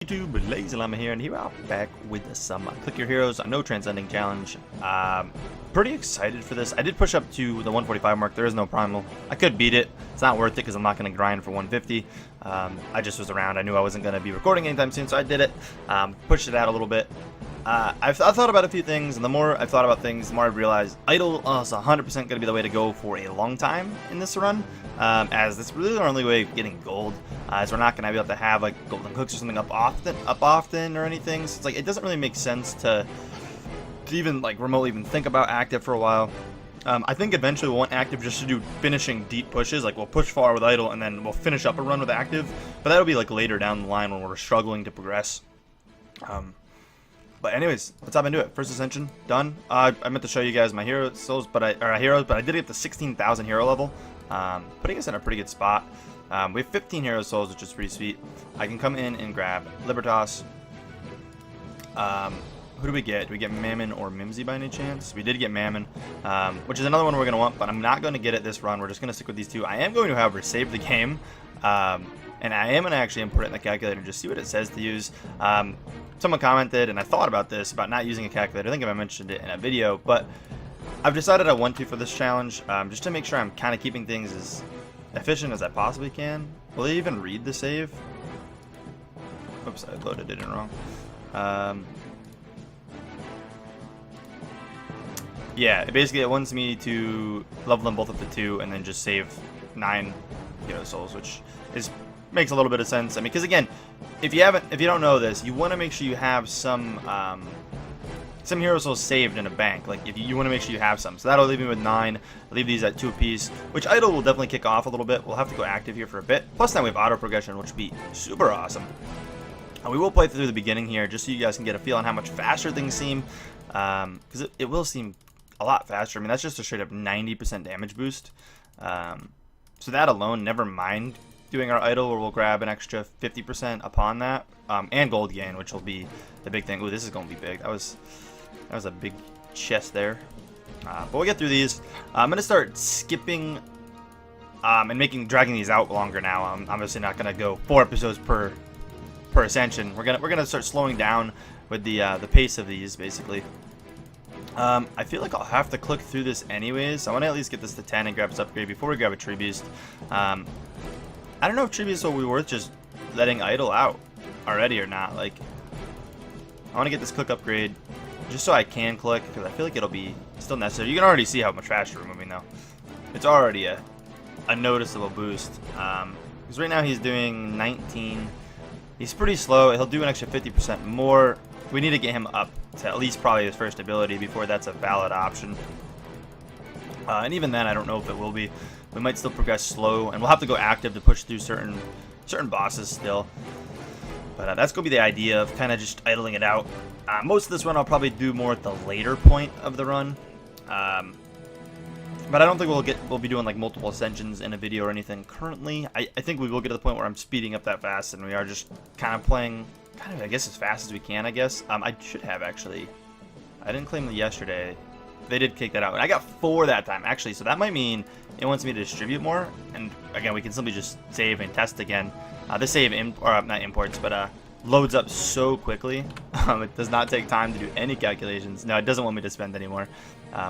YouTube? LazeeLlama here, and here I'm back with some Click Your Heroes. No Transcending challenge. Pretty excited for this. I did push up to the 145 mark. There is no primal. I could beat it. It's not worth it because I'm not going to grind for 150. I just was around. I knew I wasn't going to be recording anytime soon, so I did it. Pushed it out a little bit. I've thought about a few things, and the more I've thought about things, the more I've realized idle is 100% going to be the way to go for a long time in this run, as it's really the only way of getting gold, as we're not going to be able to have like golden hooks or something up often or anything. So it's like it doesn't really make sense to even like remotely even think about active for a while. I think eventually we'll want active just to do finishing deep pushes, like we'll push far with idle and then we'll finish up a run with active, but that'll be like later down the line when we're struggling to progress. But anyways, let's hop into it. First ascension done. I meant to show you guys my hero souls, but I did get the 16,000 hero level, putting us in a pretty good spot. We have 15 hero souls, which is pretty sweet. I can come in and grab Libertas. Who do we get? Do we get Mammon or Mimsy by any chance? We did get Mammon, which is another one we're going to want, but I'm not going to get it this run. We're just going to stick with these two. I am going to, however, save the game, and I am going to actually import it in the calculator and just see what it says to use. Someone commented, and I thought about this, about not using a calculator. I think I mentioned it in a video, but I've decided I want to for this challenge, just to make sure I'm kind of keeping things as efficient as I possibly can. Will it even read the save? Oops, I loaded it in wrong. Yeah, basically it wants me to level them both up to 2 and then just save 9 hero souls, which makes a little bit of sense. I mean, because again, if you don't know this, you want to make sure you have some hero souls saved in a bank. Like if you want to make sure you have some. So that'll leave me with 9. I'll leave these at 2 apiece, which idle will definitely kick off a little bit. We'll have to go active here for a bit. Plus now we have auto progression, which would be super awesome. We will play through the beginning here just so you guys can get a feel on how much faster things seem, because it will seem a lot faster. I mean, that's just a straight up 90% damage boost. So that alone, never mind doing our idle where we'll grab an extra 50% upon that, and gold gain, which will be the big thing. Ooh, this is going to be big. That was a big chest there. But we'll get through these. I'm going to start skipping and dragging these out longer now. I'm obviously not going to go 4 episodes per ascension. We're gonna start slowing down with the pace of these, basically. I feel like I'll have to click through this anyways. So I want to at least get this to 10 and grab this upgrade before we grab a tree beast. I don't know if tree beast will be worth just letting idle out already or not. Like, I want to get this click upgrade just so I can click, because I feel like it'll be still necessary. You can already see how much faster we're moving though. It's already a noticeable boost. Because right now he's doing 19. He's pretty slow. He'll do an extra 50% more. We need to get him up to at least probably his first ability before that's a valid option. And even then, I don't know if it will be. We might still progress slow, and we'll have to go active to push through certain bosses still. But that's going to be the idea of kind of just idling it out. Most of this run I'll probably do more at the later point of the run. But I don't think we'll be doing like multiple ascensions in a video or anything currently. I think we will get to the point where I'm speeding up that fast, and we are just kind of playing, I guess, as fast as we can, I guess. I should have, actually. I didn't claim them yesterday. They did kick that out. And I got 4 that time, actually, so that might mean it wants me to distribute more. And again, we can simply just save and test again. This save, not imports, but loads up so quickly. It does not take time to do any calculations. No, it doesn't want me to spend anymore,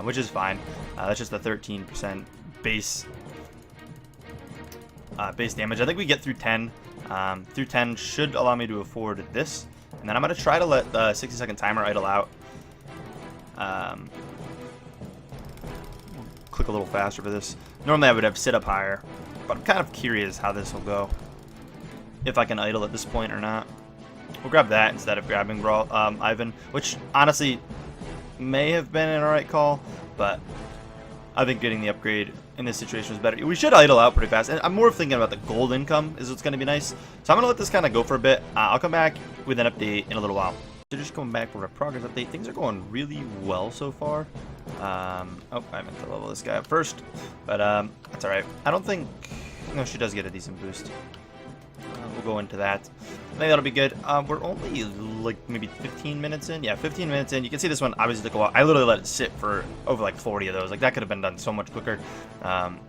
which is fine. That's just the 13% base damage. I think we get through 10. Through 10 should allow me to afford this. And then I'm going to try to let the 60-second timer idle out. Click a little faster for this. Normally I would have sit up higher, but I'm kind of curious how this will go. If I can idle at this point or not. We'll grab that instead of grabbing Ivan, which honestly may have been an alright call, but I think getting the upgrade in this situation was better. We should idle out pretty fast, and I'm more thinking about the gold income is what's going to be nice. So I'm going to let this kind of go for a bit. I'll come back with an update in a little while. So just coming back for a progress update. Things are going really well so far. Oh, I meant to level this guy up first, but that's alright. I don't think... No, she does get a decent boost. We'll go into that. I think that'll be good. We're only like maybe 15 minutes in. Yeah, 15 minutes in. You can see this one obviously took a while. I literally let it sit for over like 40 of those. Like that could have been done so much quicker.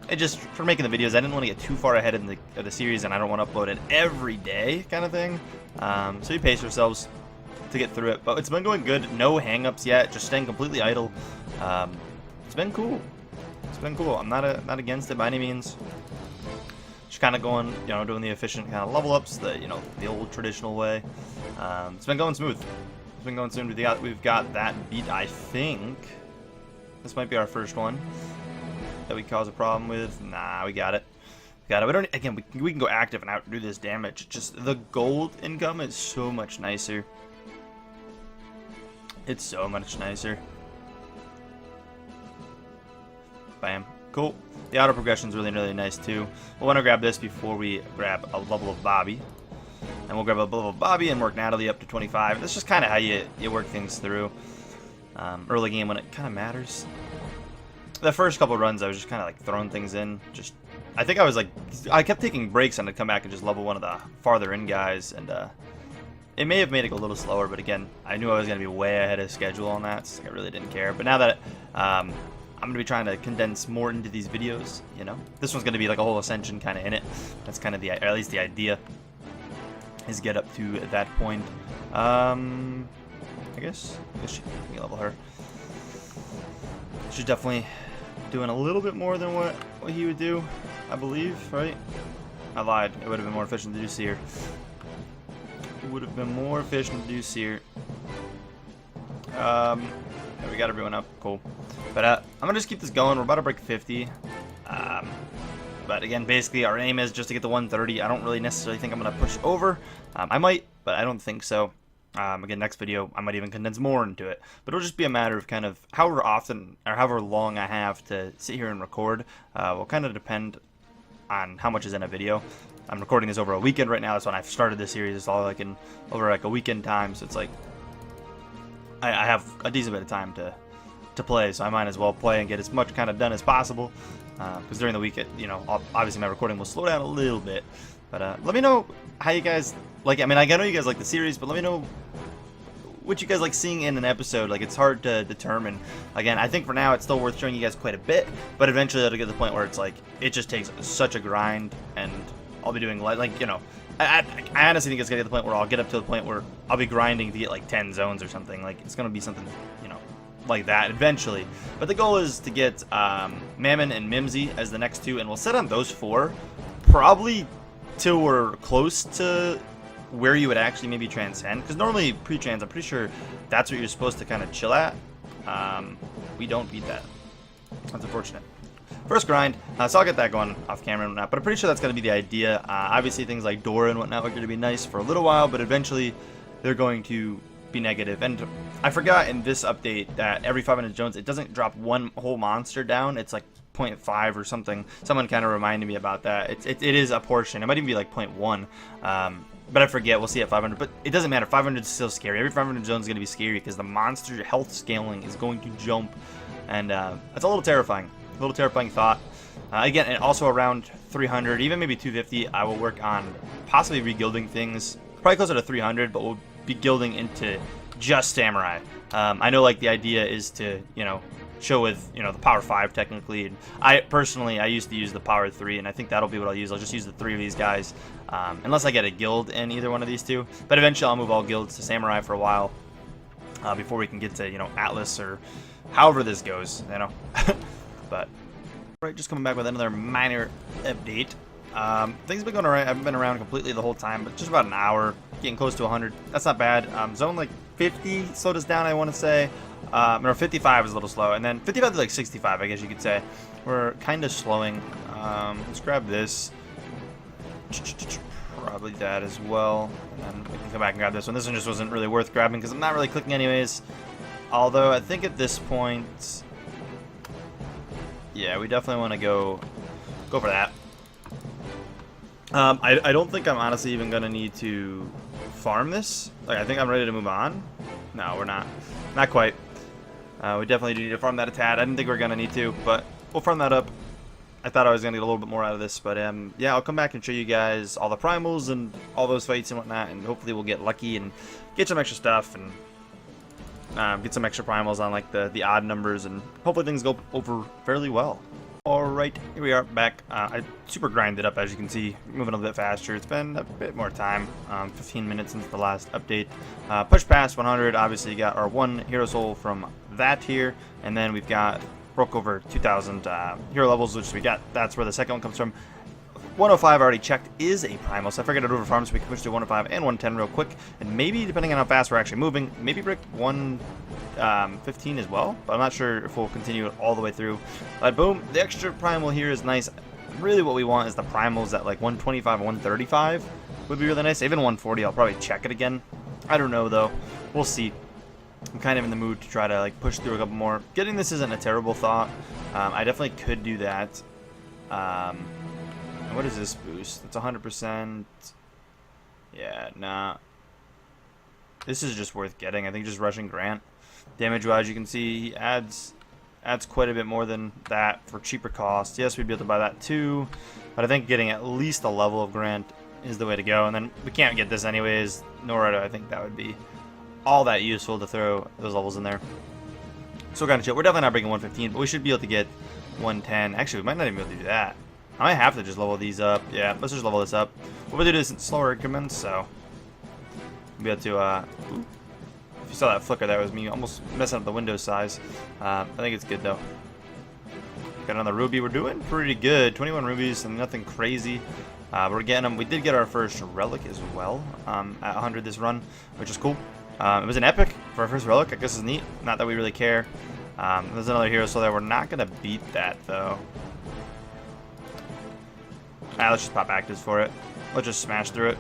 It just, for making the videos, I didn't want to get too far ahead in the series, and I don't want to upload it every day kind of thing. So you pace yourselves to get through it. But it's been going good. No hang-ups yet. Just staying completely idle. It's been cool. It's been cool. I'm not against it by any means. Just kind of going, you know, doing the efficient kind of level ups, the old traditional way. It's been going smooth. It's been going smooth. We've got that beat. I think this might be our first one that we cause a problem with. Nah, we got it. Got it. We don't. Again, we can go active and outdo this damage. Just the gold income is so much nicer. It's so much nicer. Bam. Cool. The auto progression is really, really nice too. We'll want to grab this before we grab a level of Bobby. And we'll grab a level of Bobby and work Natalie up to 25. That's just kind of how you work things through. Early game when it kind of matters. The first couple runs I was just kind of like throwing things in. Just, I think I kept taking breaks and I'd come back and just level one of the farther in guys. And it may have made it go a little slower, but again, I knew I was going to be way ahead of schedule on that, so I really didn't care. But now that I'm going to be trying to condense more into these videos, you know. This one's going to be like a whole ascension kind of in it. That's kind of or at least the idea, is get up to that point. I guess she can level her. She's definitely doing a little bit more than what he would do, I believe, right? I lied. It would have been more efficient to do Seer. It would have been more efficient to do Seer. We got everyone up. Cool. But I'm going to just keep this going. We're about to break 50. But again, basically our aim is just to get to 130. I don't really necessarily think I'm going to push over. I might, but I don't think so. Again, next video, I might even condense more into it. But it'll just be a matter of kind of however often or however long I have to sit here and record. Will kind of depend on how much is in a video. I'm recording this over a weekend right now. That's when I started this series. It's all like over like a weekend time. So it's like I have a decent bit of time to play, so I might as well play and get as much kind of done as possible. Because during the week, you know, obviously my recording will slow down a little bit. But let me know how you guys like it. I mean, I know you guys like the series, but let me know what you guys like seeing in an episode. Like, it's hard to determine. Again, I think for now it's still worth showing you guys quite a bit, but eventually it'll get to the point where it's like it just takes such a grind, and I'll be doing like you know. I honestly think it's gonna get to the point where I'll get up to the point where I'll be grinding to get like 10 zones or something. Like, it's gonna be something, you know, like that eventually. But the goal is to get Mammon and Mimsy as the next two, and we'll set on those 4 probably till we're close to where you would actually maybe transcend. Because normally pre-trans, I'm pretty sure that's what you're supposed to kind of chill at. We don't beat that. That's unfortunate. First grind, so I'll get that going off camera and whatnot, but I'm pretty sure that's going to be the idea. Obviously things like Dora and whatnot are going to be nice for a little while, but eventually they're going to be negative. And I forgot in this update that every 500 zones, it doesn't drop one whole monster down. It's like 0.5 or something. Someone kind of reminded me about that. It is a portion. It might even be like 0.1. But I forget. We'll see at 500. But it doesn't matter. 500 is still scary. Every 500 zone is going to be scary because the monster health scaling is going to jump. And it's a little terrifying. A little terrifying thought. Again, and also around 300, even maybe 250, I will work on possibly regilding things. Probably closer to 300, but we'll be gilding into just Samurai. I know, like, the idea is to, you know, show with, you know, the power 5 technically. And I used to use the power 3, and I think that'll be what I'll use. I'll just use the 3 of these guys, unless I get a guild in either one of these two. But eventually I'll move all guilds to Samurai for a while, before we can get to, you know, Atlas or however this goes, you know. But right, just coming back with another minor update. Things have been going alright. I haven't been around completely the whole time, but just about an hour, getting close to 100. That's not bad. Zone like 50 slowed us down, I want to say. Or 55 is a little slow, and then 55 to like 65, I guess you could say. We're kind of slowing. Let's grab this. Probably that as well. And then we can come back and grab this one. This one just wasn't really worth grabbing because I'm not really clicking anyways. Although I think at this point, yeah, we definitely want to go for that. I don't think I'm honestly even gonna need to farm this. Like, I think I'm ready to move on. No, we're not. Not quite. We definitely do need to farm that a tad. I didn't think we were gonna need to, but we'll farm that up. I thought I was going to get a little bit more out of this, but yeah, I'll come back and show you guys all the primals and all those fights and whatnot, and hopefully we'll get lucky and get some extra stuff and get some extra primals on like the odd numbers, and hopefully things go over fairly well. Alright, here we are back. I super grinded up, as you can see, moving a little bit faster. It's been a bit more time, 15 minutes since the last update. Push past 100, obviously got our 1 hero soul from that here, and then we've got broke over 2,000 hero levels, which we got. That's where the second one comes from. 105 already checked is a primal, so I figured I'd overfarm so we can push to 105 and 110 real quick, and maybe, depending on how fast we're actually moving, maybe break 115 as well, but I'm not sure if we'll continue it all the way through. But boom, the extra primal here is nice. Really what we want is the primals at like 125 and 135 would be really nice. Even 140, I'll probably check it again. I don't know though, we'll see. I'm kind of in the mood to try to like push through a couple more. Getting this isn't a terrible thought. I definitely could do that. What is this boost? It's 100%. Yeah, nah. This is just worth getting. I think just rushing Grant. Damage-wise, you can see he adds quite a bit more than that for cheaper cost. Yes, we'd be able to buy that too, but I think getting at least a level of Grant is the way to go. And then we can't get this anyways, nor do I think that would be all that useful to throw those levels in there. So we're kind of chill. We're definitely not breaking 115, but we should be able to get 110. Actually, we might not even be able to do that. I might have to just level these up. Yeah, let's just level this up. We'll do this in slower increments, so we'll be able to, ooh. If you saw that flicker, that was me almost messing up the window size. I think it's good, though. Got another ruby. We're doing pretty good. 21 rubies and nothing crazy. We're getting them. We did get our first relic as well at 100 this run, which is cool. It was an epic for our first relic. I guess it's neat. Not that we really care. There's another hero, so that we're not going to beat that, though. Let's just pop actives for it. Let's just smash through it.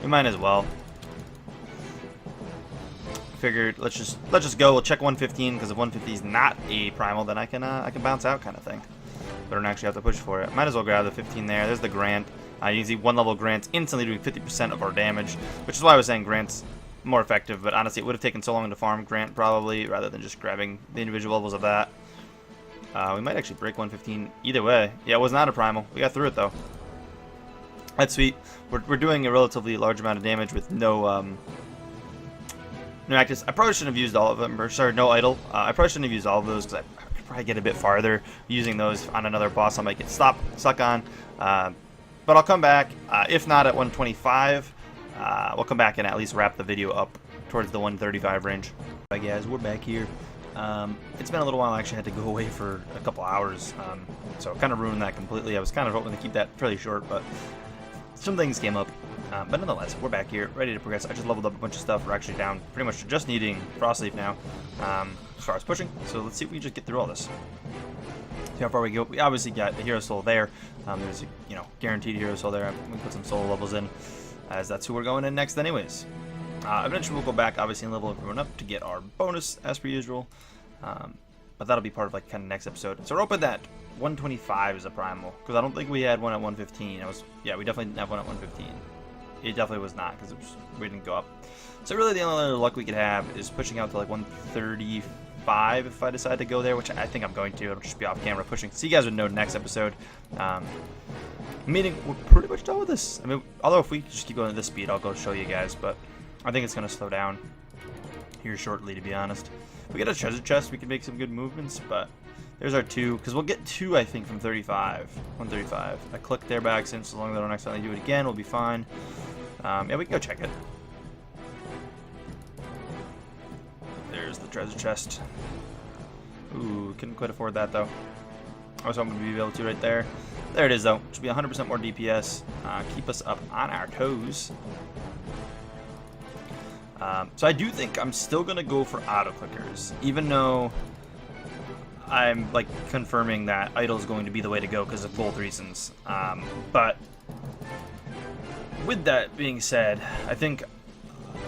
We might as well. Figured let's just go. We'll check 115 because if 150 is not a primal, then I can bounce out kind of thing. But I don't actually have to push for it. Might as well grab the 15 there. There's the Grant. You can see 1 level Grant's instantly doing 50% of our damage, which is why I was saying Grant's more effective. But honestly, it would have taken so long to farm Grant probably, rather than just grabbing the individual levels of that. We might actually break 115 either way. Yeah, it was not a primal. We got through it though. That's sweet. We're doing a relatively large amount of damage with no actives. I probably shouldn't have used all of them. Or sorry, no idle. I probably shouldn't have used all of those because I could probably get a bit farther using those on another boss I might get stuck on. But I'll come back. If not at 125, we'll come back and at least wrap the video up towards the 135 range. Alright guys, we're back here. It's been a little while. I actually had to go away for a couple hours, so kind of ruined that completely. I was kind of hoping to keep that fairly short, but some things came up. But nonetheless, we're back here, ready to progress. I just leveled up a bunch of stuff. We're actually down pretty much just needing Frost Leaf now, as far as pushing. So let's see if we can just get through all this. See how far we go. We obviously got the hero soul there. There's a guaranteed hero soul there. We put some soul levels in, as that's who we're going in next anyways. Eventually we'll go back, obviously, and level everyone up to get our bonus as per usual. But that'll be part of like kind of next episode. So we're hoping that 125 is a primal, because I don't think we had one at 115. Yeah, we definitely didn't have one at 115. It definitely was not, because we didn't go up. So really the only other luck we could have is pushing out to like 135 if I decide to go there, which I think I'm going to. I'll just be off camera pushing. So you guys would know next episode. Meaning we're pretty much done with this. I mean, although if we just keep going at this speed, I'll go show you guys, but I think it's going to slow down here shortly, to be honest. If we get a treasure chest, we can make some good movements, but there's our 2, because we'll get 2, I think, from 135. I click there by accident, so long as I don't accidentally do it again, we'll be fine. Yeah, we can go check it. There's the treasure chest. Ooh, couldn't quite afford that, though. I was hoping to be able to right there. There it is, though. Should be 100% more DPS. Keep us up on our toes. So I do think I'm still going to go for auto clickers, even though I'm like confirming that idle is going to be the way to go because of both reasons. But with that being said, I think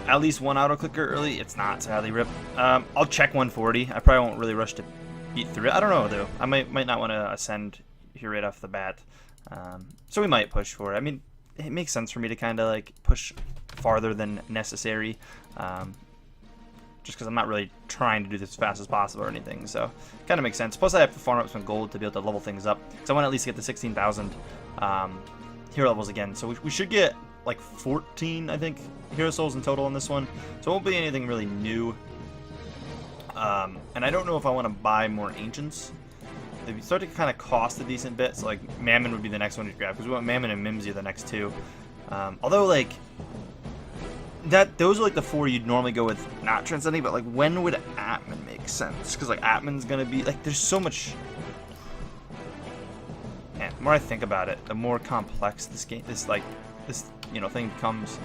at least one auto clicker early. It's not sadly rip. I'll check 140. I probably won't really rush to beat through it. I don't know though. I might not want to ascend here right off the bat. So we might push for it. I mean, it makes sense for me to kind of like push farther than necessary. just because I'm not really trying to do this as fast as possible or anything. So kind of makes sense. Plus I have to farm up some gold to be able to level things up, because I want to at least get the 16,000 hero levels again. So we should get like 14, I think, hero souls in total on this one. So it won't be anything really new. And I don't know if I want to buy more ancients. They start to kind of cost a decent bit. So like Mammon would be the next one to grab, because we want Mammon and Mimsy are the next two. Although like those are like the 4 you'd normally go with, not Transcending. But like, when would Atman make sense? Because like Atman's gonna be like, there's so much. Man, the more I think about it, the more complex this game, this thing becomes.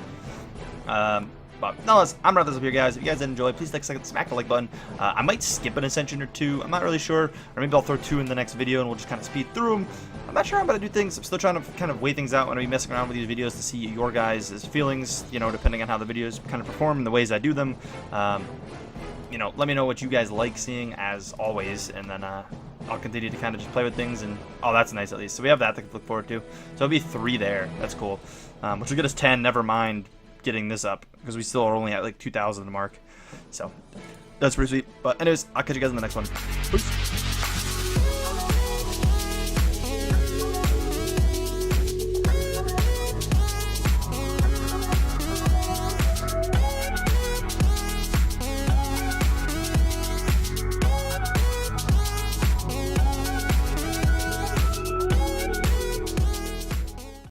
But nonetheless, I'm wrapping this up here, guys. If you guys did enjoy, please take a second, smack the like button. I might skip an Ascension or 2. I'm not really sure. Or maybe I'll throw 2 in the next video and we'll just kind of speed through them. I'm not sure how I'm going to do things. I'm still trying to kind of weigh things out. I'm going to be messing around with these videos to see your guys' feelings, you know, depending on how the videos kind of perform and the ways I do them. You know, let me know what you guys like seeing, as always, and then I'll continue to kind of just play with things. And oh, that's nice at least. So we have that to look forward to. So it'll be 3 there. That's cool. Which will get us 10. Never mind getting this up, because we still are only at like 2,000 mark. So that's pretty sweet. But anyways, I'll catch you guys in the next one. Peace.